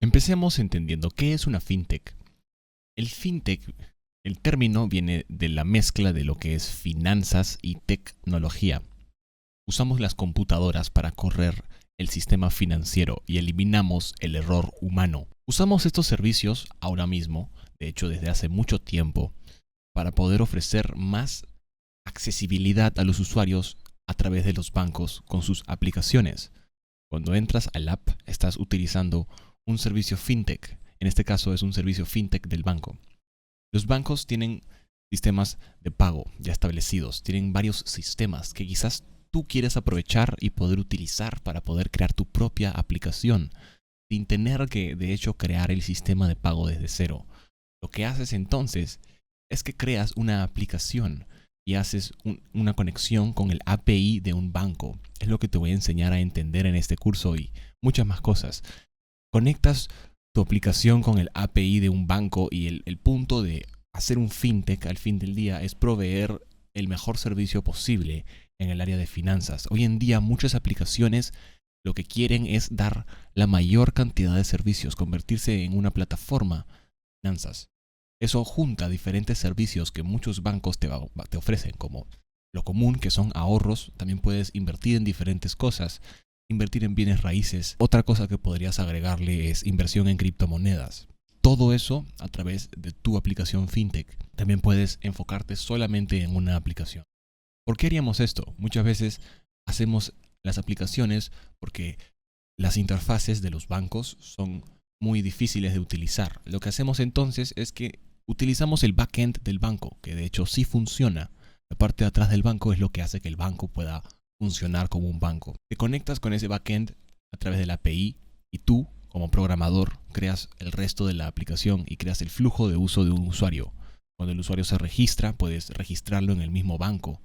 Empecemos entendiendo qué es una fintech. El fintech, el término viene de la mezcla de lo que es finanzas y tecnología. Usamos las computadoras para correr el sistema financiero y eliminamos el error humano. Usamos estos servicios ahora mismo, de hecho desde hace mucho tiempo, para poder ofrecer más accesibilidad a los usuarios a través de los bancos con sus aplicaciones. Cuando entras al app, estás utilizando un servicio fintech. En este caso es un servicio fintech del banco. Los bancos tienen sistemas de pago ya establecidos, tienen varios sistemas que quizás tú quieres aprovechar y poder utilizar para poder crear tu propia aplicación, sin tener que, de hecho, crear el sistema de pago desde cero. Lo que haces entonces es que creas una aplicación y haces una conexión con el API de un banco. Es lo que te voy a enseñar a entender en este curso y muchas más cosas. Conectas tu aplicación con el API de un banco y el punto de hacer un fintech al fin del día es proveer el mejor servicio posible en el área de finanzas. Hoy en día muchas aplicaciones lo que quieren es dar la mayor cantidad de servicios, convertirse en una plataforma de finanzas. Eso junta diferentes servicios que muchos bancos te ofrecen, como lo común que son ahorros. También puedes invertir en diferentes cosas, invertir en bienes raíces. Otra cosa que podrías agregarle es inversión en criptomonedas. Todo eso a través de tu aplicación fintech. También puedes enfocarte solamente en una aplicación. ¿Por qué haríamos esto? Muchas veces hacemos las aplicaciones porque las interfaces de los bancos son muy difíciles de utilizar. Lo que hacemos entonces es que utilizamos el backend del banco, que de hecho sí funciona. La parte de atrás del banco es lo que hace que el banco pueda funcionar como un banco. Te conectas con ese backend a través de la API y tú, como programador, creas el resto de la aplicación y creas el flujo de uso de un usuario. Cuando el usuario se registra, puedes registrarlo en el mismo banco.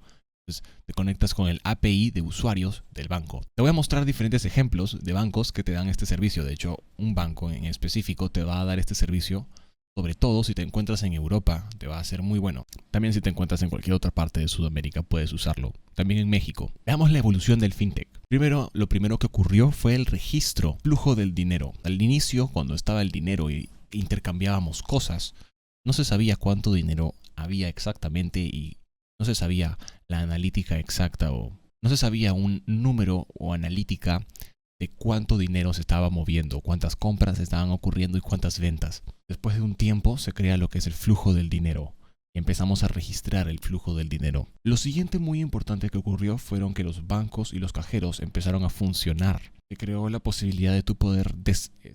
Entonces, te conectas con el API de usuarios del banco. Te voy a mostrar diferentes ejemplos de bancos que te dan este servicio. De hecho, un banco en específico te va a dar este servicio. Sobre todo si te encuentras en Europa, te va a ser muy bueno. También si te encuentras en cualquier otra parte de Sudamérica, puedes usarlo. También en México. Veamos la evolución del fintech. Lo primero que ocurrió fue el registro, flujo del dinero. Al inicio, cuando estaba el dinero y intercambiábamos cosas, no se sabía cuánto dinero había exactamente y no se sabía la analítica exacta o no se sabía un número o analítica de cuánto dinero se estaba moviendo, cuántas compras estaban ocurriendo y cuántas ventas. Después de un tiempo se crea lo que es el flujo del dinero y empezamos a registrar el flujo del dinero. Lo siguiente muy importante que ocurrió fueron que los bancos y los cajeros empezaron a funcionar. Se creó la posibilidad de tú poder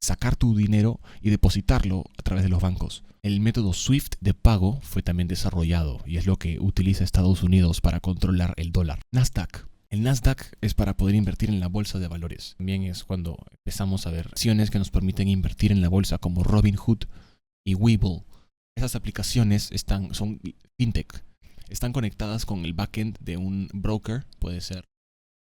sacar tu dinero y depositarlo a través de los bancos. El método SWIFT de pago fue también desarrollado y es lo que utiliza Estados Unidos para controlar el dólar. Nasdaq. El Nasdaq es para poder invertir en la bolsa de valores. También es cuando empezamos a ver acciones que nos permiten invertir en la bolsa como Robinhood y Webull. Esas aplicaciones son fintech. Están conectadas con el backend de un broker, puede ser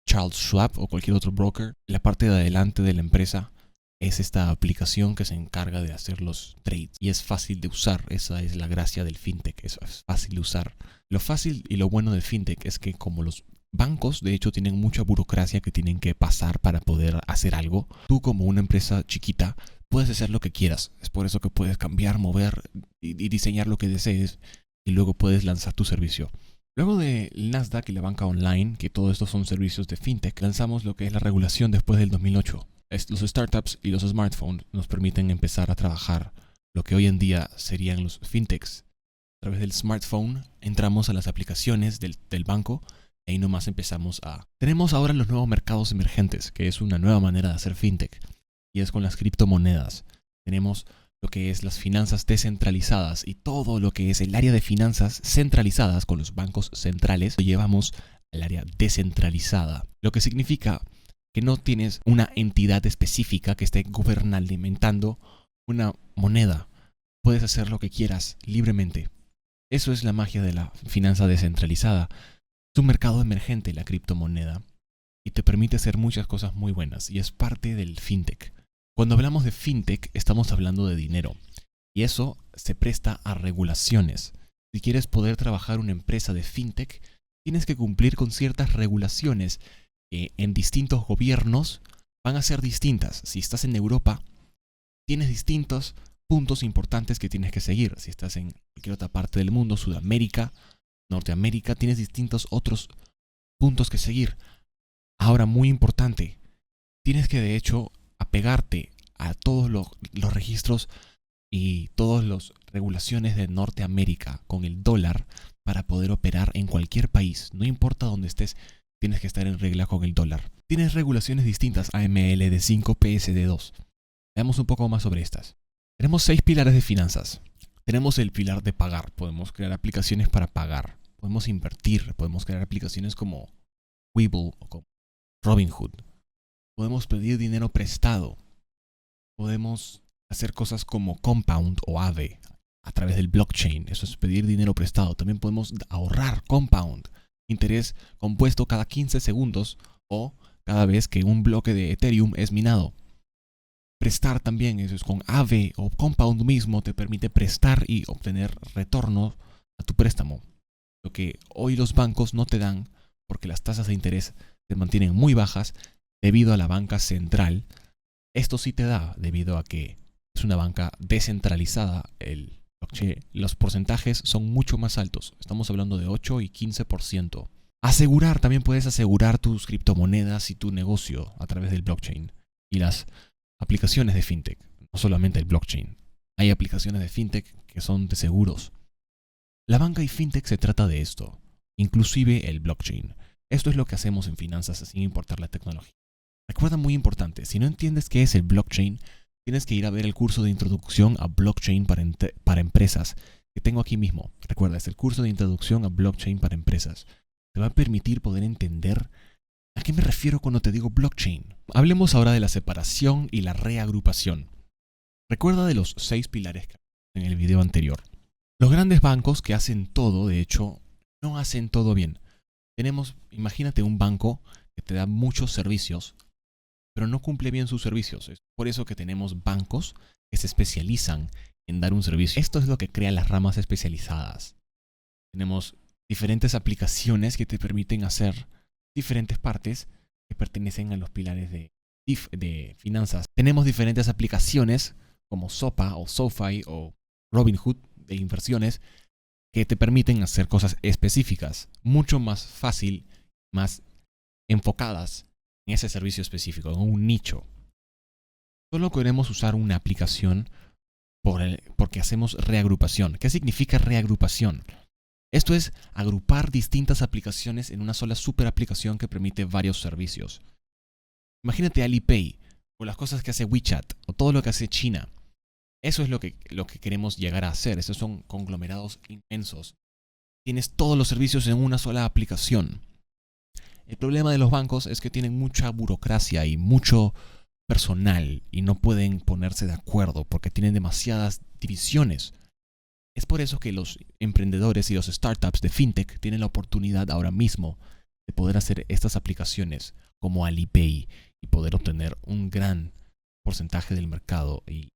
Charles Schwab o cualquier otro broker. La parte de adelante de la empresa es esta aplicación que se encarga de hacer los trades y es fácil de usar. Esa es la gracia del fintech, es fácil de usar. Lo fácil y lo bueno del fintech es que como los bancos de hecho tienen mucha burocracia que tienen que pasar para poder hacer algo, tú como una empresa chiquita puedes hacer lo que quieras. Es por eso que puedes cambiar, mover y diseñar lo que desees y luego puedes lanzar tu servicio. Luego del Nasdaq y la banca online, que todo esto son servicios de fintech, lanzamos lo que es la regulación después del 2008. Los startups y los smartphones nos permiten empezar a trabajar lo que hoy en día serían los fintechs. A través del smartphone entramos a las aplicaciones del banco y ahí nomás empezamos a... Tenemos ahora los nuevos mercados emergentes, que es una nueva manera de hacer fintech, y es con las criptomonedas. Tenemos lo que es las finanzas descentralizadas y todo lo que es el área de finanzas centralizadas con los bancos centrales, lo llevamos al área descentralizada, lo que significa que no tienes una entidad específica que esté gubernamentando una moneda. Puedes hacer lo que quieras libremente. Eso es la magia de la finanza descentralizada. Es un mercado emergente la criptomoneda y te permite hacer muchas cosas muy buenas y es parte del fintech. Cuando hablamos de fintech estamos hablando de dinero y eso se presta a regulaciones. Si quieres poder trabajar una empresa de fintech, tienes que cumplir con ciertas regulaciones que en distintos gobiernos van a ser distintas. Si estás en Europa, tienes distintos puntos importantes que tienes que seguir. Si estás en cualquier otra parte del mundo, Sudamérica, Norteamérica, tienes distintos otros puntos que seguir. Ahora, muy importante, tienes que de hecho apegarte a todos los registros y todas las regulaciones de Norteamérica con el dólar para poder operar en cualquier país. No importa dónde estés, tienes que estar en regla con el dólar. Tienes regulaciones distintas, AML de 5, PSD 2. Veamos un poco más sobre estas. Tenemos 6 pilares de finanzas. Tenemos el pilar de pagar. Podemos crear aplicaciones para pagar. Podemos invertir. Podemos crear aplicaciones como Webull o como Robinhood. Podemos pedir dinero prestado. Podemos hacer cosas como Compound o Aave a través del blockchain. Eso es pedir dinero prestado. También podemos ahorrar Compound, interés compuesto cada 15 segundos o cada vez que un bloque de Ethereum es minado. Prestar también, eso es con Aave o Compound mismo, te permite prestar y obtener retorno a tu préstamo. Lo que hoy los bancos no te dan porque las tasas de interés se mantienen muy bajas debido a la banca central. Esto sí te da debido a que es una banca descentralizada. El blockchain, los porcentajes son mucho más altos. Estamos hablando de 8 y 15%. Asegurar, también puedes asegurar tus criptomonedas y tu negocio a través del blockchain. Y las aplicaciones de fintech, no solamente el blockchain. Hay aplicaciones de fintech que son de seguros. La banca y fintech se trata de esto, inclusive el blockchain. Esto es lo que hacemos en finanzas sin importar la tecnología. Recuerda, muy importante, si no entiendes qué es el blockchain, tienes que ir a ver el curso de introducción a blockchain para empresas que tengo aquí mismo. Recuerda, es el curso de introducción a blockchain para empresas. Te va a permitir poder entender a qué me refiero cuando te digo blockchain. Hablemos ahora de la separación y la reagrupación. Recuerda de los 6 pilares que en el video anterior. Los grandes bancos que hacen todo, de hecho, no hacen todo bien. Imagínate un banco que te da muchos servicios, pero no cumple bien sus servicios. Es por eso que tenemos bancos que se especializan en dar un servicio. Esto es lo que crea las ramas especializadas. Tenemos diferentes aplicaciones que te permiten hacer diferentes partes que pertenecen a los pilares de finanzas. Tenemos diferentes aplicaciones como SOPA o SoFi o Robinhood de inversiones que te permiten hacer cosas específicas, mucho más fácil, más enfocadas en ese servicio específico, en un nicho. Solo queremos usar una aplicación porque hacemos reagrupación. ¿Qué significa reagrupación? Esto es agrupar distintas aplicaciones en una sola super aplicación que permite varios servicios. Imagínate Alipay o las cosas que hace WeChat o todo lo que hace China. Eso es lo que queremos llegar a hacer. Estos son conglomerados inmensos. Tienes todos los servicios en una sola aplicación. El problema de los bancos es que tienen mucha burocracia y mucho personal y no pueden ponerse de acuerdo porque tienen demasiadas divisiones. Es por eso que los emprendedores y los startups de fintech tienen la oportunidad ahora mismo de poder hacer estas aplicaciones como Alipay y poder obtener un gran porcentaje del mercado y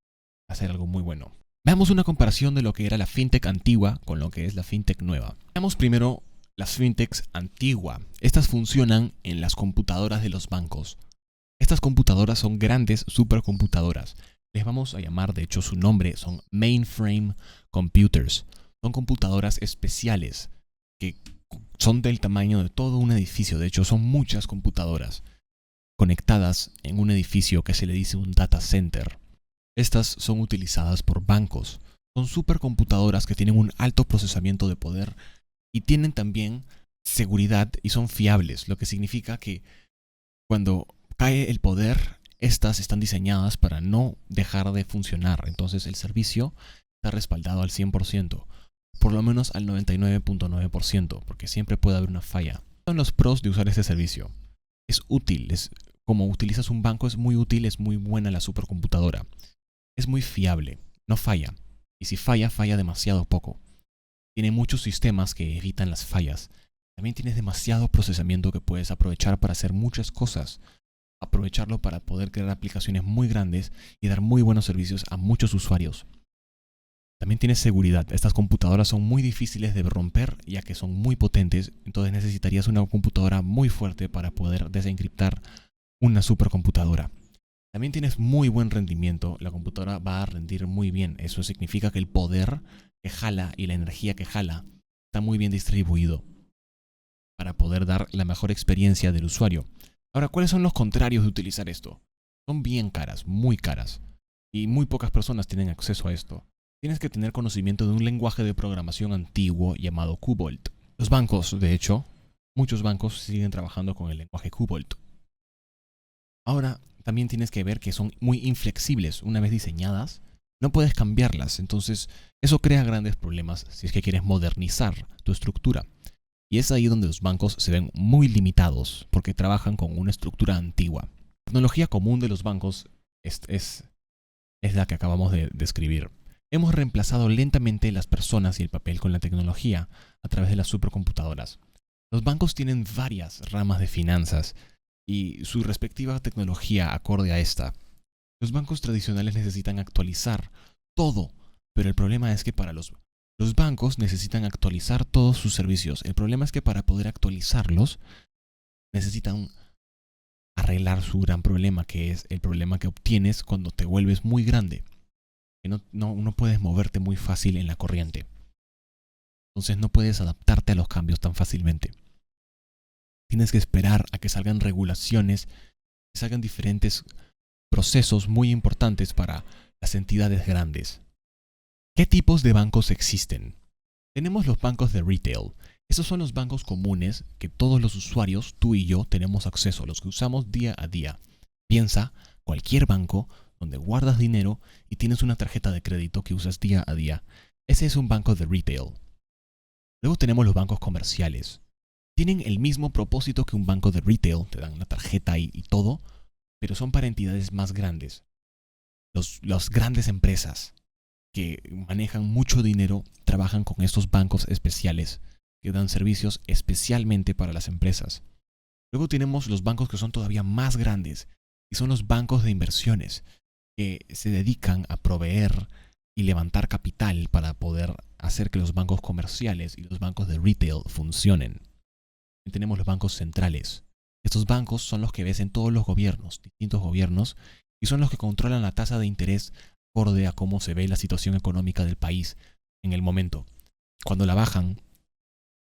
hacer algo muy bueno. Veamos una comparación de lo que era la fintech antigua con lo que es la fintech nueva. Veamos primero las fintechs antiguas. Estas funcionan en las computadoras de los bancos. Estas computadoras son grandes supercomputadoras. Les vamos a llamar, de hecho su nombre son mainframe computers. Son computadoras especiales que son del tamaño de todo un edificio. De hecho son muchas computadoras conectadas en un edificio que se le dice un data center. Estas son utilizadas por bancos. Son supercomputadoras que tienen un alto procesamiento de poder y tienen también seguridad y son fiables, lo que significa que cuando cae el poder, estas están diseñadas para no dejar de funcionar. Entonces el servicio está respaldado al 100%, por lo menos al 99.9%, porque siempre puede haber una falla. Son los pros de usar este servicio. Es útil, como utilizas un banco, es muy útil, es muy buena la supercomputadora. Es muy fiable, no falla. Y si falla, falla demasiado poco. Tiene muchos sistemas que evitan las fallas. También tienes demasiado procesamiento que puedes aprovechar para hacer muchas cosas. Aprovecharlo para poder crear aplicaciones muy grandes y dar muy buenos servicios a muchos usuarios. También tienes seguridad. Estas computadoras son muy difíciles de romper ya que son muy potentes. Entonces necesitarías una computadora muy fuerte para poder desencriptar una supercomputadora. También tienes muy buen rendimiento, la computadora va a rendir muy bien. Eso significa que el poder que jala y la energía que jala está muy bien distribuido para poder dar la mejor experiencia del usuario. Ahora, ¿cuáles son los contrarios de utilizar esto? Son bien caras, muy caras, y muy pocas personas tienen acceso a esto. Tienes que tener conocimiento de un lenguaje de programación antiguo llamado COBOL. Los bancos, de hecho, muchos bancos siguen trabajando con el lenguaje COBOL. Ahora, también tienes que ver que son muy inflexibles. Una vez diseñadas, no puedes cambiarlas. Entonces, eso crea grandes problemas si es que quieres modernizar tu estructura. Y es ahí donde los bancos se ven muy limitados, porque trabajan con una estructura antigua. La tecnología común de los bancos es la que acabamos de describir. Hemos reemplazado lentamente las personas y el papel con la tecnología a través de las supercomputadoras. Los bancos tienen varias ramas de finanzas y su respectiva tecnología acorde a esta. Los bancos tradicionales necesitan actualizar todo, pero el problema es que para los bancos necesitan actualizar todos sus servicios. El problema es que para poder actualizarlos necesitan arreglar su gran problema, que es el problema que obtienes cuando te vuelves muy grande. Que no puedes moverte muy fácil en la corriente. Entonces no puedes adaptarte a los cambios tan fácilmente. Tienes que esperar a que salgan regulaciones, que salgan diferentes procesos muy importantes para las entidades grandes. ¿Qué tipos de bancos existen? Tenemos los bancos de retail. Esos son los bancos comunes que todos los usuarios, tú y yo, tenemos acceso, los que usamos día a día. Piensa cualquier banco donde guardas dinero y tienes una tarjeta de crédito que usas día a día. Ese es un banco de retail. Luego tenemos los bancos comerciales. Tienen el mismo propósito que un banco de retail, te dan la tarjeta y todo, pero son para entidades más grandes. Las grandes empresas que manejan mucho dinero trabajan con estos bancos especiales que dan servicios especialmente para las empresas. Luego tenemos los bancos que son todavía más grandes y son los bancos de inversiones que se dedican a proveer y levantar capital para poder hacer que los bancos comerciales y los bancos de retail funcionen. Y tenemos los bancos centrales. Estos bancos son los que ves en todos los gobiernos, distintos gobiernos, y son los que controlan la tasa de interés acorde a cómo se ve la situación económica del país en el momento. Cuando la bajan,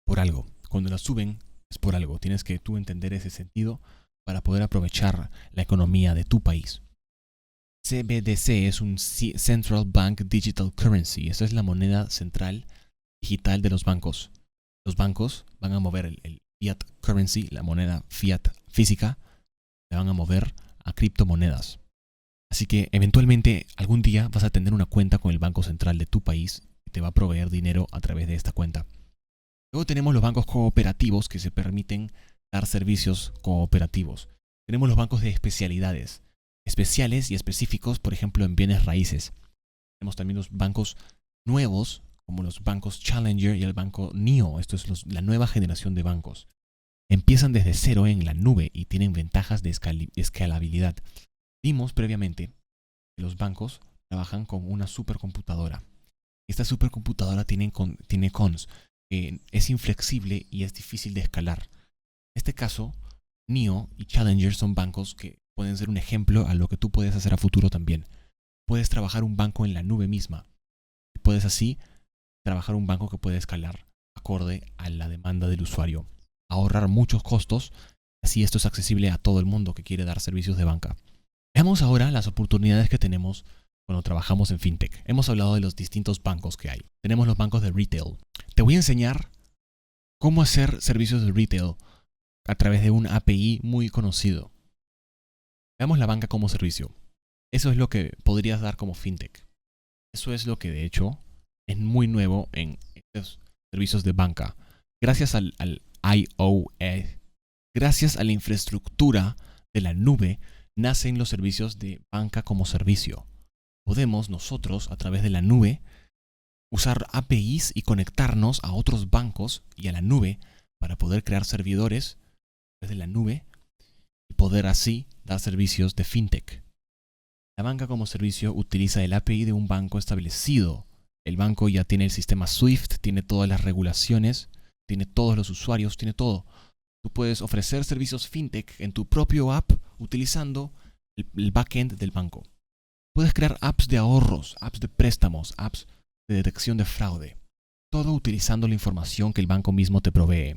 por algo. Cuando la suben, es por algo. Tienes que tú entender ese sentido para poder aprovechar la economía de tu país. CBDC es un Central Bank Digital Currency. Esa es la moneda central digital de los bancos. Los bancos van a mover el fiat currency, la moneda fiat física, la van a mover a criptomonedas. Así que eventualmente algún día vas a tener una cuenta con el banco central de tu país que te va a proveer dinero a través de esta cuenta. Luego tenemos los bancos cooperativos que se permiten dar servicios cooperativos. Tenemos los bancos de especialidades, especiales y específicos, por ejemplo, en bienes raíces. Tenemos también los bancos nuevos, como los bancos Challenger y el banco NEO. Esto es la nueva generación de bancos. Empiezan desde cero en la nube y tienen ventajas de escalabilidad. Vimos previamente que los bancos trabajan con una supercomputadora. Esta supercomputadora tiene cons, que es inflexible y es difícil de escalar. En este caso, NEO y Challenger son bancos que pueden ser un ejemplo a lo que tú puedes hacer a futuro también. Puedes trabajar un banco en la nube misma. Y puedes así trabajar un banco que puede escalar acorde a la demanda del usuario. Ahorrar muchos costos, así esto es accesible a todo el mundo que quiere dar servicios de banca. Veamos ahora las oportunidades que tenemos cuando trabajamos en FinTech. Hemos hablado de los distintos bancos que hay. Tenemos los bancos de retail. Te voy a enseñar cómo hacer servicios de retail a través de un API muy conocido. Veamos la banca como servicio. Eso es lo que podrías dar como FinTech. Eso es lo que de hecho es muy nuevo en estos servicios de banca. Gracias al IoE, gracias a la infraestructura de la nube, nacen los servicios de banca como servicio. Podemos nosotros, a través de la nube, usar APIs y conectarnos a otros bancos y a la nube para poder crear servidores desde la nube y poder así dar servicios de FinTech. La banca como servicio utiliza el API de un banco establecido. El banco ya tiene el sistema SWIFT, tiene todas las regulaciones, tiene todos los usuarios, tiene todo. Tú puedes ofrecer servicios FinTech en tu propio app utilizando el backend del banco. Puedes crear apps de ahorros, apps de préstamos, apps de detección de fraude. Todo utilizando la información que el banco mismo te provee.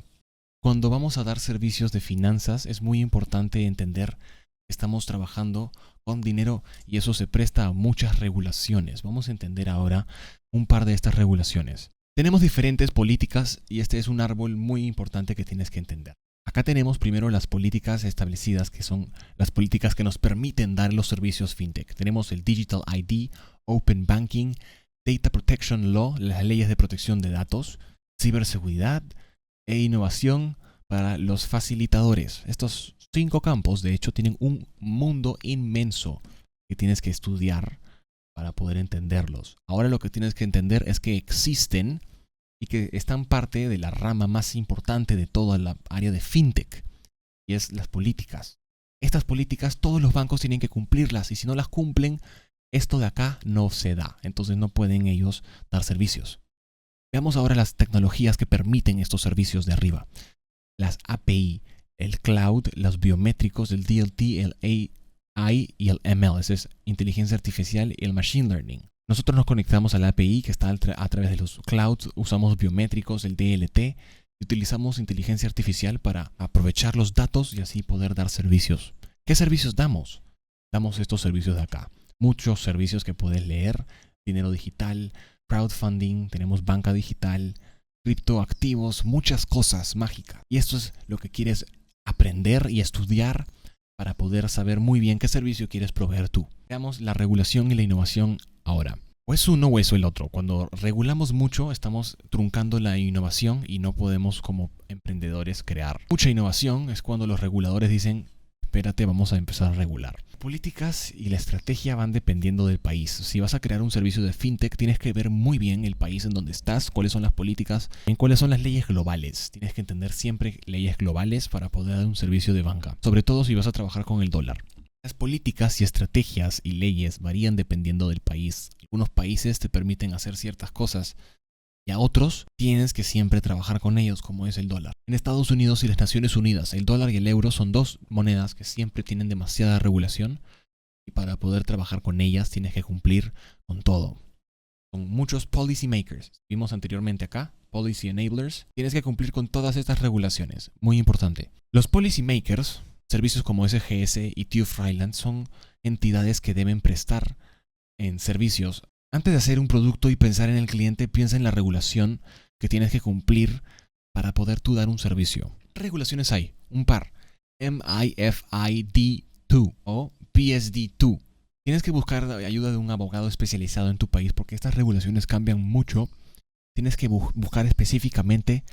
Cuando vamos a dar servicios de finanzas es muy importante entender que estamos trabajando con dinero y eso se presta a muchas regulaciones. Vamos a entender ahora un par de estas regulaciones. Tenemos diferentes políticas y este es un árbol muy importante que tienes que entender. Acá tenemos primero las políticas establecidas, que son las políticas que nos permiten dar los servicios fintech. Tenemos el Digital ID, Open Banking, Data Protection Law, las leyes de protección de datos, ciberseguridad e innovación para los facilitadores. Estos 5 campos, de hecho, tienen un mundo inmenso que tienes que estudiar para poder entenderlos. Ahora lo que tienes que entender es que existen y que están parte de la rama más importante de toda la área de fintech, y es las políticas. Estas políticas todos los bancos tienen que cumplirlas y si no las cumplen, esto de acá no se da. Entonces no pueden ellos dar servicios. Veamos ahora las tecnologías que permiten estos servicios de arriba. Las API, el cloud, los biométricos, el DLT, el AI y el ML. Esa es inteligencia artificial y el machine learning. Nosotros nos conectamos a la API que está a través de los clouds, usamos biométricos, el DLT, y utilizamos inteligencia artificial para aprovechar los datos y así poder dar servicios. ¿Qué servicios damos? Damos estos servicios de acá. Muchos servicios que puedes leer, dinero digital, crowdfunding, tenemos banca digital, criptoactivos, muchas cosas mágicas. Y esto es lo que quieres aprender y estudiar para poder saber muy bien qué servicio quieres proveer tú. Veamos la regulación y la innovación ahora. O es uno o es el otro. Cuando regulamos mucho estamos truncando la innovación y no podemos como emprendedores crear. Mucha innovación es cuando los reguladores dicen, espérate, vamos a empezar a regular. Políticas y la estrategia van dependiendo del país. Si vas a crear un servicio de fintech, tienes que ver muy bien el país en donde estás, cuáles son las políticas, en cuáles son las leyes globales. Tienes que entender siempre leyes globales para poder dar un servicio de banca, sobre todo si vas a trabajar con el dólar. Las políticas y estrategias y leyes varían dependiendo del país. Algunos países te permiten hacer ciertas cosas y a otros tienes que siempre trabajar con ellos, como es el dólar. En Estados Unidos y las Naciones Unidas, el dólar y el euro son dos monedas que siempre tienen demasiada regulación y para poder trabajar con ellas tienes que cumplir con todo. Con muchos policy makers, vimos anteriormente acá, policy enablers, tienes que cumplir con todas estas regulaciones, muy importante. Los policy makers, servicios como SGS y TÜV Rheinland, son entidades que deben prestar en servicios. Antes de hacer un producto y pensar en el cliente, piensa en la regulación que tienes que cumplir para poder tú dar un servicio. ¿Qué regulaciones hay? Un par. MIFID2 o PSD2. Tienes que buscar ayuda de un abogado especializado en tu país porque estas regulaciones cambian mucho. Tienes que buscar específicamente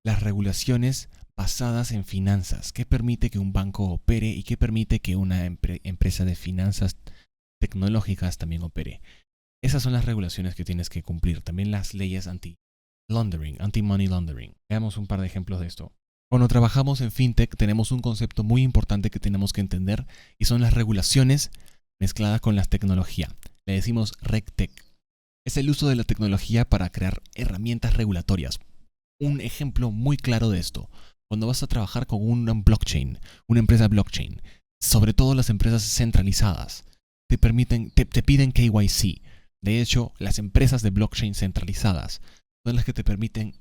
las regulaciones basadas en finanzas. ¿Qué permite que un banco opere y qué permite que una empresa de finanzas tecnológicas también opere? Esas son las regulaciones que tienes que cumplir. También las leyes anti-laundering, anti-money laundering. Veamos un par de ejemplos de esto. Cuando trabajamos en fintech tenemos un concepto muy importante que tenemos que entender y son las regulaciones mezcladas con la tecnología. Le decimos RegTech. Es el uso de la tecnología para crear herramientas regulatorias. Un ejemplo muy claro de esto. Cuando vas a trabajar con una blockchain, una empresa blockchain, sobre todo las empresas centralizadas, te piden KYC. De hecho, las empresas de blockchain centralizadas son las que te permiten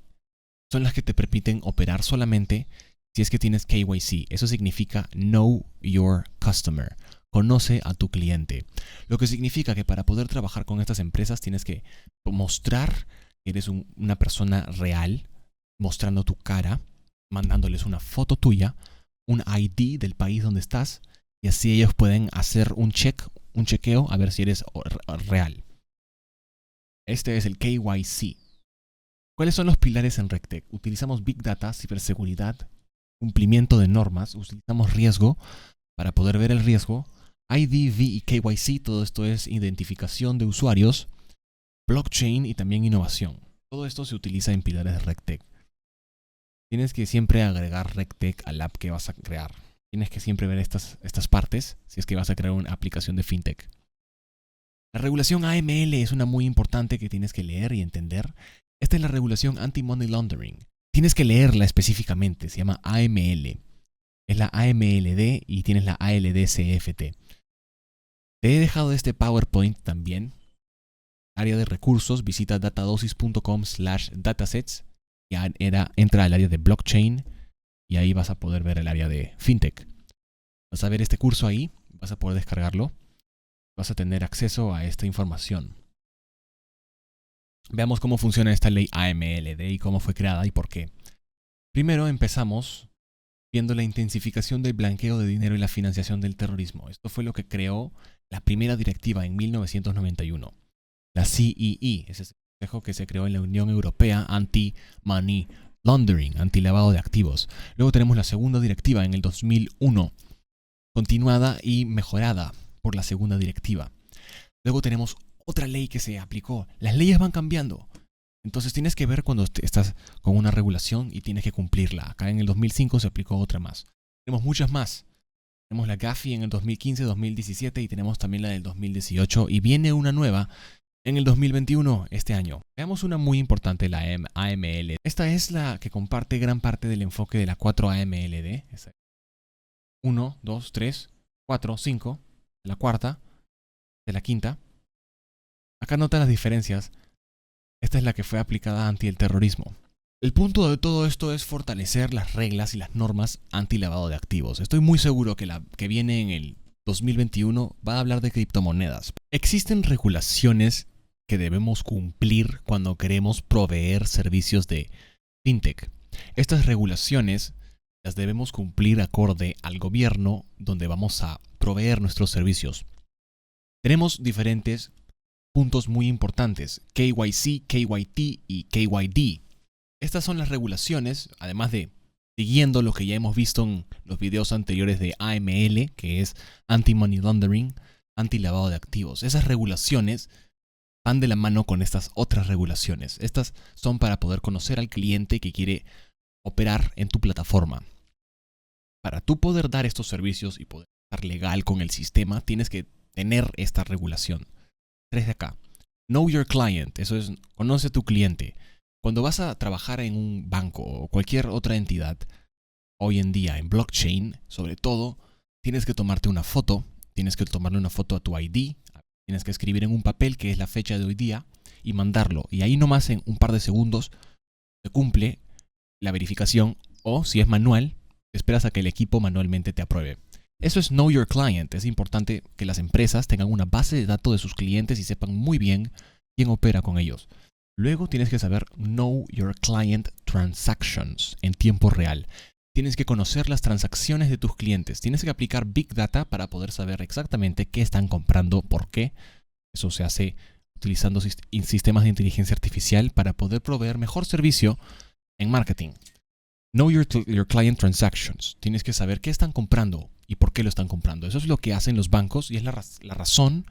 operar solamente si es que tienes KYC. Eso significa Know Your Customer. Conoce a tu cliente. Lo que significa que para poder trabajar con estas empresas tienes que mostrar que eres una persona real, mostrando tu cara, mandándoles una foto tuya, un ID del país donde estás y así ellos pueden hacer un chequeo a ver si eres real. Este es el KYC. ¿Cuáles son los pilares en RegTech? Utilizamos Big Data, ciberseguridad, cumplimiento de normas, utilizamos riesgo para poder ver el riesgo, IDV y KYC, todo esto es identificación de usuarios, blockchain y también innovación. Todo esto se utiliza en pilares de RegTech. Tienes que siempre agregar RegTech al app que vas a crear. Tienes que siempre ver estas partes si es que vas a crear una aplicación de fintech. La regulación AML es una muy importante que tienes que leer y entender. Esta es la regulación Anti-Money Laundering. Tienes que leerla específicamente, se llama AML. Es la AMLD y tienes la ALDCFT. Te he dejado este PowerPoint también. Área de recursos, visita datadosis.com/datasets. Ya entra al área de blockchain y ahí vas a poder ver el área de fintech. Vas a ver este curso ahí, vas a poder descargarlo. Vas a tener acceso a esta información. Veamos cómo funciona esta ley AMLD y cómo fue creada y por qué. Primero empezamos viendo la intensificación del blanqueo de dinero y la financiación del terrorismo. Esto fue lo que creó la primera directiva en 1991. La CEE, ese es el consejo que se creó en la Unión Europea Anti-Money Laundering, anti-lavado de activos. Luego tenemos la segunda directiva en el 2001, continuada y mejorada por la segunda directiva. Luego tenemos otra ley que se aplicó. Las leyes van cambiando. Entonces tienes que ver cuando estás con una regulación y tienes que cumplirla. Acá en el 2005 se aplicó otra más. Tenemos muchas más. Tenemos la GAFI en el 2015, 2017 y tenemos también la del 2018. Y viene una nueva en el 2021, este año. Veamos una muy importante, la AML. Esta es la que comparte gran parte del enfoque de la 4AMLD. 1, 2, 3, 4, 5. De la cuarta. De la quinta. Acá nota las diferencias. Esta es la que fue aplicada anti el terrorismo. El punto de todo esto es fortalecer las reglas y las normas anti-lavado de activos. Estoy muy seguro que la que viene en el 2021 va a hablar de criptomonedas. Existen regulaciones que debemos cumplir cuando queremos proveer servicios de fintech. Estas regulaciones las debemos cumplir acorde al gobierno donde vamos a proveer nuestros servicios. Tenemos diferentes puntos muy importantes: KYC, KYT y KYD. Estas son las regulaciones, además de siguiendo lo que ya hemos visto en los videos anteriores de AML, que es Anti-Money Laundering, anti-lavado de activos. Esas regulaciones van de la mano con estas otras regulaciones. Estas son para poder conocer al cliente que quiere operar en tu plataforma. Para tú poder dar estos servicios y poder estar legal con el sistema, tienes que tener esta regulación. 3 de acá. Know your client. Eso es, conoce a tu cliente. Cuando vas a trabajar en un banco o cualquier otra entidad, hoy en día en blockchain, sobre todo, tienes que tomarte una foto. Tienes que tomarle una foto a tu ID. Tienes que escribir en un papel que es la fecha de hoy día y mandarlo. Y ahí nomás en un par de segundos se cumple la verificación, o si es manual, esperas a que el equipo manualmente te apruebe. Eso es Know Your Client. Es importante que las empresas tengan una base de datos de sus clientes y sepan muy bien quién opera con ellos. Luego tienes que saber Know Your Client Transactions en tiempo real. Tienes que conocer las transacciones de tus clientes. Tienes que aplicar Big Data para poder saber exactamente qué están comprando, por qué. Eso se hace utilizando sistemas de inteligencia artificial para poder proveer mejor servicio en marketing. Know your Client Transactions. Tienes que saber qué están comprando y por qué lo están comprando. Eso es lo que hacen los bancos y es la razón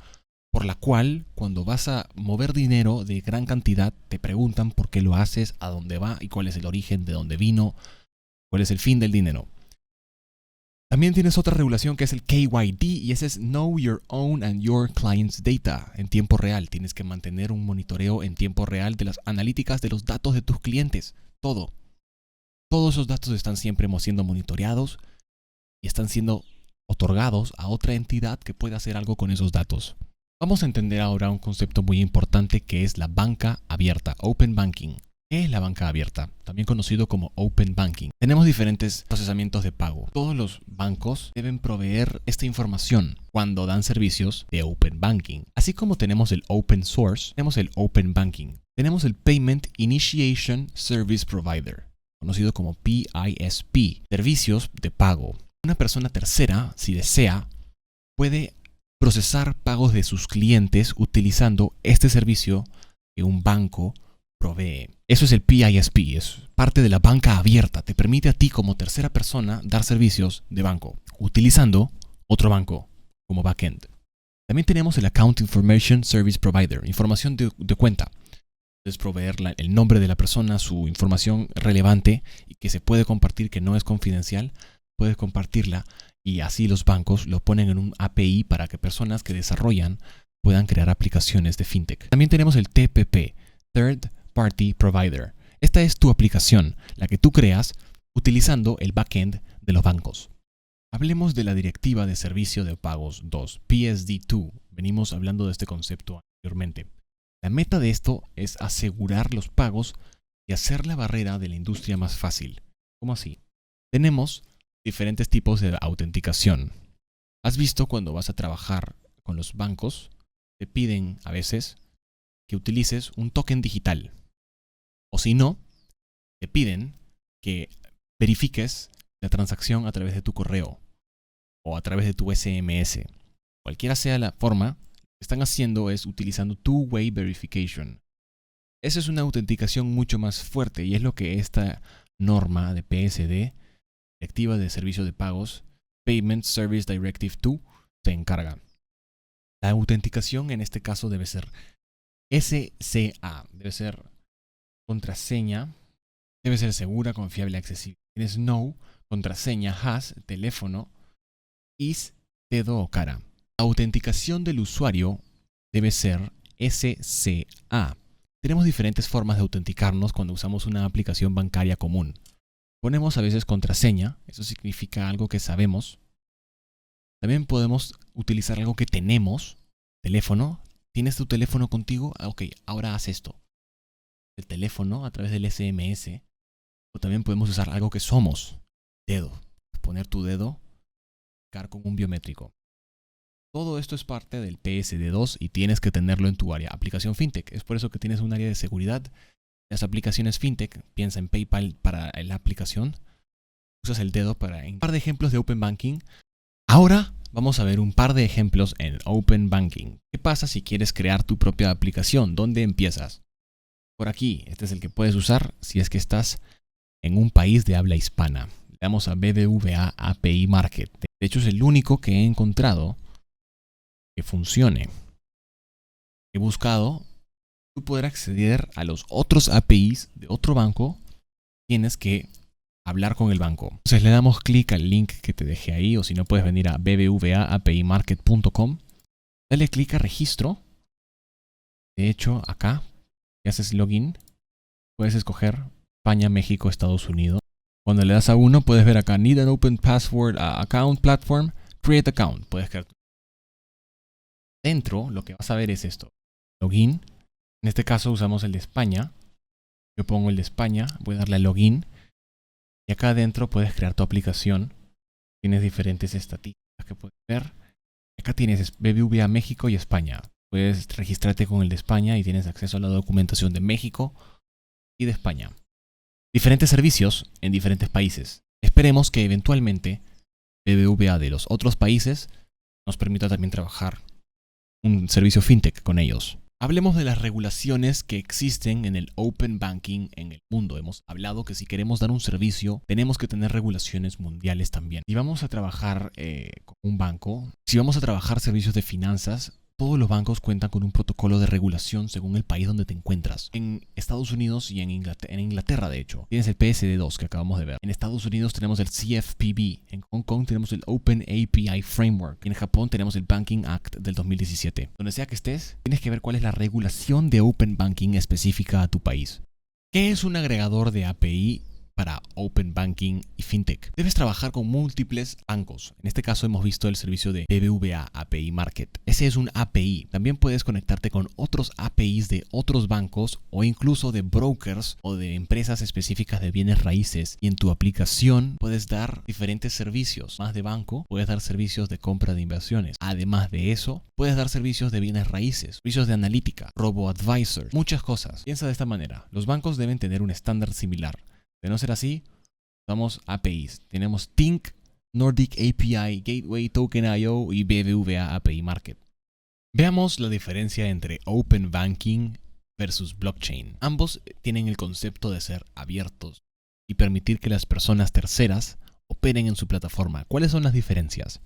por la cual cuando vas a mover dinero de gran cantidad te preguntan por qué lo haces, a dónde va y cuál es el origen, de dónde vino, cuál es el fin del dinero. También tienes otra regulación que es el KYD y ese es Know Your Own and Your Client's Data en tiempo real. Tienes que mantener un monitoreo en tiempo real de las analíticas de los datos de tus clientes. Todo. Todos esos datos están siempre siendo monitoreados y están siendo otorgados a otra entidad que pueda hacer algo con esos datos. Vamos a entender ahora un concepto muy importante que es la banca abierta, Open Banking. ¿Qué es la banca abierta? También conocido como Open Banking. Tenemos diferentes procesamientos de pago. Todos los bancos deben proveer esta información cuando dan servicios de Open Banking. Así como tenemos el Open Source, tenemos el Open Banking. Tenemos el Payment Initiation Service Provider, conocido como PISP, servicios de pago. Una persona tercera, si desea, puede procesar pagos de sus clientes utilizando este servicio que un banco provee. Eso es el PISP, es parte de la banca abierta. Te permite a ti como tercera persona dar servicios de banco utilizando otro banco como backend. También tenemos el Account Information Service Provider, información de cuenta. Puedes proveer el nombre de la persona, su información relevante y que se puede compartir, que no es confidencial. Puedes compartirla y así los bancos lo ponen en un API para que personas que desarrollan puedan crear aplicaciones de fintech. También tenemos el TPP, Third Party Provider. Esta es tu aplicación, la que tú creas utilizando el backend de los bancos. Hablemos de la Directiva de Servicio de Pagos 2, PSD2. Venimos hablando de este concepto anteriormente. La meta de esto es asegurar los pagos y hacer la barrera de la industria más fácil. ¿Cómo así? Tenemos diferentes tipos de autenticación. ¿Has visto cuando vas a trabajar con los bancos? Te piden a veces que utilices un token digital. O si no, te piden que verifiques la transacción a través de tu correo o a través de tu SMS. Cualquiera sea la forma, lo que están haciendo es utilizando Two-Way Verification. Esa es una autenticación mucho más fuerte y es lo que esta norma de PSD, Directiva de Servicio de Pagos, Payment Service Directive 2, se encarga. La autenticación en este caso debe ser SCA, debe ser contraseña, debe ser segura, confiable, accesible. Tienes no, contraseña, has, teléfono, is, dedo o cara. La autenticación del usuario debe ser SCA. Tenemos diferentes formas de autenticarnos cuando usamos una aplicación bancaria común. Ponemos a veces contraseña, eso significa algo que sabemos. También podemos utilizar algo que tenemos, teléfono. ¿Tienes tu teléfono contigo? Ok, ahora haz esto. El teléfono a través del SMS. O también podemos usar algo que somos, dedo. Poner tu dedo, marcar con un biométrico. Todo esto es parte del PSD2 y tienes que tenerlo en tu área. Aplicación FinTech. Es por eso que tienes un área de seguridad. Las aplicaciones FinTech, piensa en PayPal para la aplicación. Usas el dedo para un par de ejemplos de Open Banking. Ahora vamos a ver un par de ejemplos en Open Banking. ¿Qué pasa si quieres crear tu propia aplicación? ¿Dónde empiezas? Por aquí, este es el que puedes usar si es que estás en un país de habla hispana. Le damos a BBVA API Market. De hecho, es el único que he encontrado que funcione. He buscado, tú poder acceder a los otros APIs de otro banco, tienes que hablar con el banco. Entonces le damos clic al link que te dejé ahí, o si no puedes venir a bbvaapimarket.com. Dale clic a registro. De hecho, acá, si haces login, puedes escoger España, México, Estados Unidos. Cuando le das a uno, puedes ver acá, Need an Open Password Account Platform, Create Account. Puedes crear. Dentro, lo que vas a ver es esto. Login. En este caso usamos el de España. Yo pongo el de España, voy a darle a login. Y acá adentro puedes crear tu aplicación. Tienes diferentes estadísticas que puedes ver. Acá tienes BBVA México y España. Puedes registrarte con el de España y tienes acceso a la documentación de México y de España. Diferentes servicios en diferentes países. Esperemos que eventualmente BBVA de los otros países nos permita también trabajar un servicio fintech con ellos. Hablemos de las regulaciones que existen en el Open Banking en el mundo. Hemos hablado que si queremos dar un servicio, tenemos que tener regulaciones mundiales también. Si vamos a trabajar con un banco, si vamos a trabajar servicios de finanzas, todos los bancos cuentan con un protocolo de regulación según el país donde te encuentras. En Estados Unidos y en Inglaterra, de hecho, tienes el PSD2 que acabamos de ver. En Estados Unidos tenemos el CFPB. En Hong Kong tenemos el Open API Framework. En Japón tenemos el Banking Act del 2017. Donde sea que estés, tienes que ver cuál es la regulación de Open Banking específica a tu país. ¿Qué es un agregador de API para Open Banking y FinTech? Debes trabajar con múltiples bancos. En este caso hemos visto el servicio de BBVA API Market. Ese es un API. También puedes conectarte con otros APIs de otros bancos o incluso de brokers o de empresas específicas de bienes raíces. Y en tu aplicación puedes dar diferentes servicios. Más de banco, puedes dar servicios de compra de inversiones. Además de eso, puedes dar servicios de bienes raíces, servicios de analítica, robo-advisor, muchas cosas. Piensa de esta manera. Los bancos deben tener un estándar similar. De no ser así, usamos APIs. Tenemos Tink, Nordic API, Gateway, Token.io y BBVA API Market. Veamos la diferencia entre Open Banking versus Blockchain. Ambos tienen el concepto de ser abiertos y permitir que las personas terceras operen en su plataforma. ¿Cuáles son las diferencias?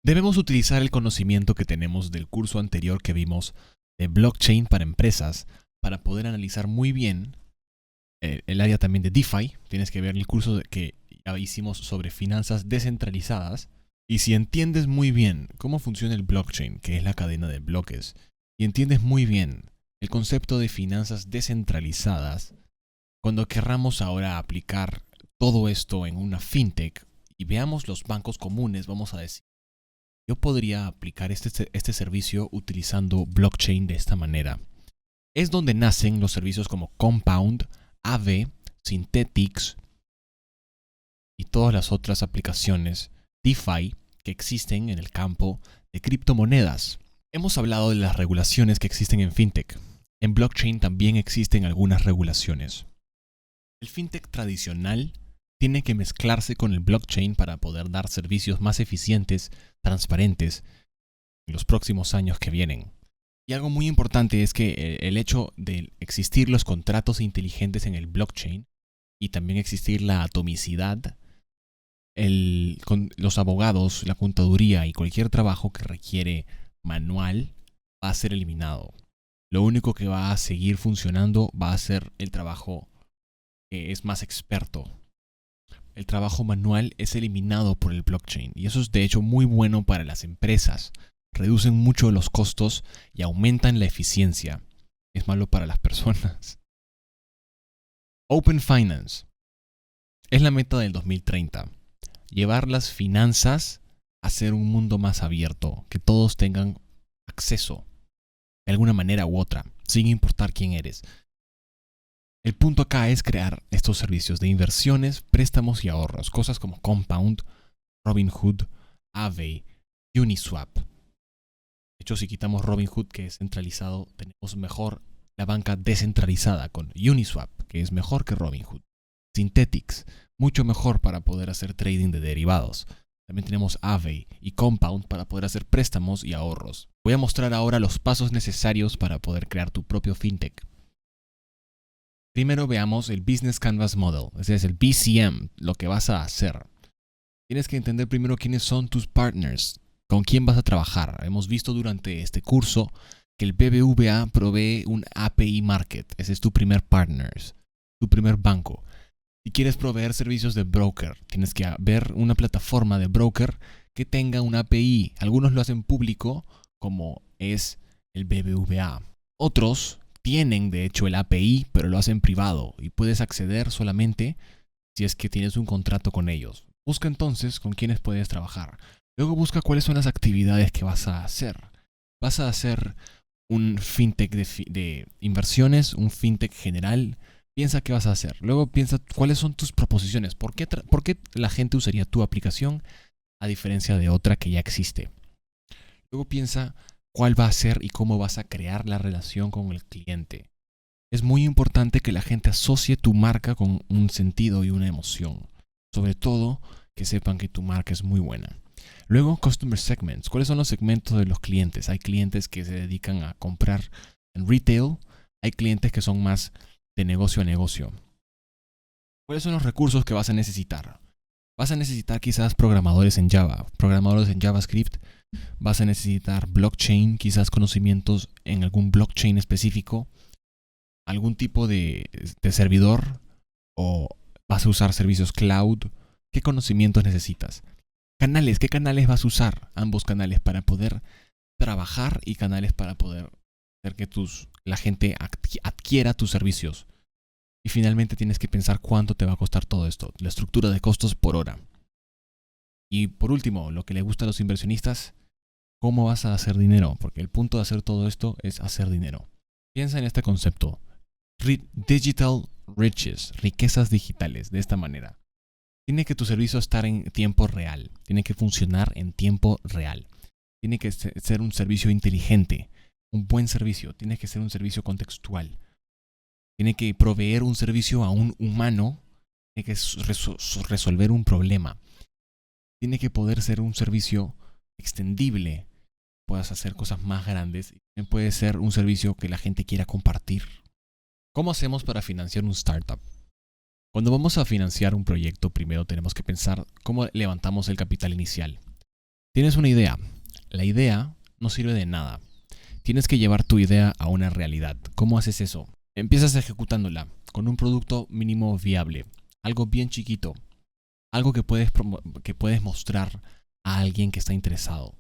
Debemos utilizar el conocimiento que tenemos del curso anterior que vimos de Blockchain para empresas para poder analizar muy bien el área también de DeFi. Tienes que ver el curso que ya hicimos sobre finanzas descentralizadas. Y si entiendes muy bien cómo funciona el blockchain, que es la cadena de bloques, y entiendes muy bien el concepto de finanzas descentralizadas, cuando querramos ahora aplicar todo esto en una fintech y veamos los bancos comunes, vamos a decir, yo podría aplicar este servicio utilizando blockchain de esta manera. Es donde nacen los servicios como Compound, Aave, Synthetix y todas las otras aplicaciones DeFi que existen en el campo de criptomonedas. Hemos hablado de las regulaciones que existen en FinTech. En blockchain también existen algunas regulaciones. El FinTech tradicional tiene que mezclarse con el blockchain para poder dar servicios más eficientes, transparentes en los próximos años que vienen. Y algo muy importante es que el hecho de existir los contratos inteligentes en el blockchain y también existir la atomicidad, los abogados, la contaduría y cualquier trabajo que requiere manual va a ser eliminado. Lo único que va a seguir funcionando va a ser el trabajo que es más experto. El trabajo manual es eliminado por el blockchain y eso es de hecho muy bueno para las empresas. Reducen mucho los costos y aumentan la eficiencia. Es malo para las personas. Open Finance es la meta del 2030. Llevar las finanzas a ser un mundo más abierto, que todos tengan acceso de alguna manera u otra, sin importar quién eres. El punto acá es crear estos servicios de inversiones, préstamos y ahorros, cosas como Compound, Robinhood, Aave, Uniswap. De hecho, si quitamos Robinhood, que es centralizado, tenemos mejor la banca descentralizada con Uniswap, que es mejor que Robinhood. Synthetix, mucho mejor para poder hacer trading de derivados. También tenemos Aave y Compound para poder hacer préstamos y ahorros. Voy a mostrar ahora los pasos necesarios para poder crear tu propio fintech. Primero veamos el Business Canvas Model, ese es el BCM, lo que vas a hacer. Tienes que entender primero quiénes son tus partners, con quién vas a trabajar. Hemos visto durante este curso que el BBVA provee un API Market, ese es tu primer partner, tu primer banco. Si quieres proveer servicios de broker, tienes que ver una plataforma de broker que tenga una API. Algunos lo hacen público, como es el BBVA. Otros tienen de hecho el API, pero lo hacen privado y puedes acceder solamente si es que tienes un contrato con ellos. Busca entonces con quiénes puedes trabajar. Luego busca cuáles son las actividades que vas a hacer. Vas a hacer un fintech de inversiones, un fintech general. Piensa qué vas a hacer. Luego piensa cuáles son tus proposiciones. ¿Por qué la gente usaría tu aplicación a diferencia de otra que ya existe? Luego piensa cuál va a ser y cómo vas a crear la relación con el cliente. Es muy importante que la gente asocie tu marca con un sentido y una emoción. Sobre todo que sepan que tu marca es muy buena. Luego, Customer Segments. ¿Cuáles son los segmentos de los clientes? Hay clientes que se dedican a comprar en retail. Hay clientes que son más de negocio a negocio. ¿Cuáles son los recursos que vas a necesitar? Vas a necesitar quizás programadores en Java, programadores en JavaScript. Vas a necesitar blockchain, quizás conocimientos en algún blockchain específico, algún tipo de servidor, o vas a usar servicios cloud. ¿Qué conocimientos necesitas? Canales, ¿qué canales vas a usar? Ambos canales para poder trabajar y canales para poder hacer que la gente adquiera tus servicios. Y finalmente tienes que pensar cuánto te va a costar todo esto, la estructura de costos por hora. Y por último, lo que le gusta a los inversionistas, ¿cómo vas a hacer dinero? Porque el punto de hacer todo esto es hacer dinero. Piensa en este concepto. Digital riches, riquezas digitales, de esta manera. Tiene que tu servicio estar en tiempo real. Tiene que funcionar en tiempo real. Tiene que ser un servicio inteligente. Un buen servicio. Tiene que ser un servicio contextual. Tiene que proveer un servicio a un humano. Tiene que resolver un problema. Tiene que poder ser un servicio extendible. Puedas hacer cosas más grandes. También puede ser un servicio que la gente quiera compartir. ¿Cómo hacemos para financiar un startup? Cuando vamos a financiar un proyecto, primero tenemos que pensar cómo levantamos el capital inicial. Tienes una idea. La idea no sirve de nada. Tienes que llevar tu idea a una realidad. ¿Cómo haces eso? Empiezas ejecutándola con un producto mínimo viable. Algo bien chiquito. Algo que puedes mostrar a alguien que está interesado.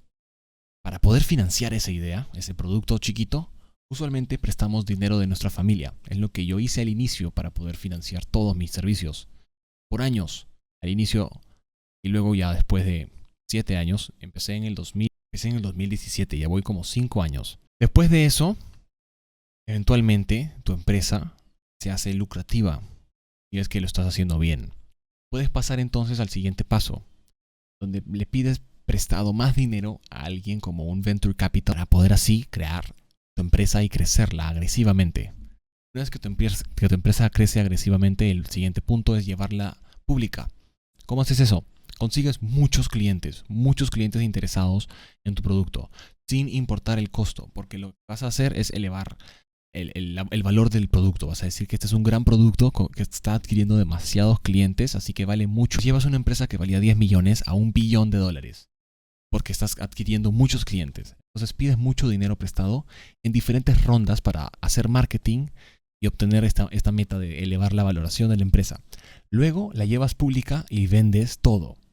Para poder financiar esa idea, ese producto chiquito, usualmente prestamos dinero de nuestra familia. Es lo que yo hice al inicio para poder financiar todos mis servicios. Por años, al inicio, Y luego ya después de 7 años, empecé en el 2017, ya voy como 5 años. Después de eso, eventualmente tu empresa se hace lucrativa y es que lo estás haciendo bien. Puedes pasar entonces al siguiente paso, donde le pides prestado más dinero a alguien como un venture capital para poder así crear tu empresa y crecerla agresivamente. Una vez que tu empresa crece agresivamente, el siguiente punto es llevarla pública. ¿Cómo haces eso? Consigues muchos clientes interesados en tu producto, sin importar el costo, porque lo que vas a hacer es elevar el valor del producto. Vas a decir que este es un gran producto que está adquiriendo demasiados clientes, así que vale mucho. Llevas una empresa que valía 10 millones a $1 billón, porque estás adquiriendo muchos clientes. Entonces pides mucho dinero prestado en diferentes rondas para hacer marketing y obtener esta meta de elevar la valoración de la empresa. Luego la llevas pública y vendes todo.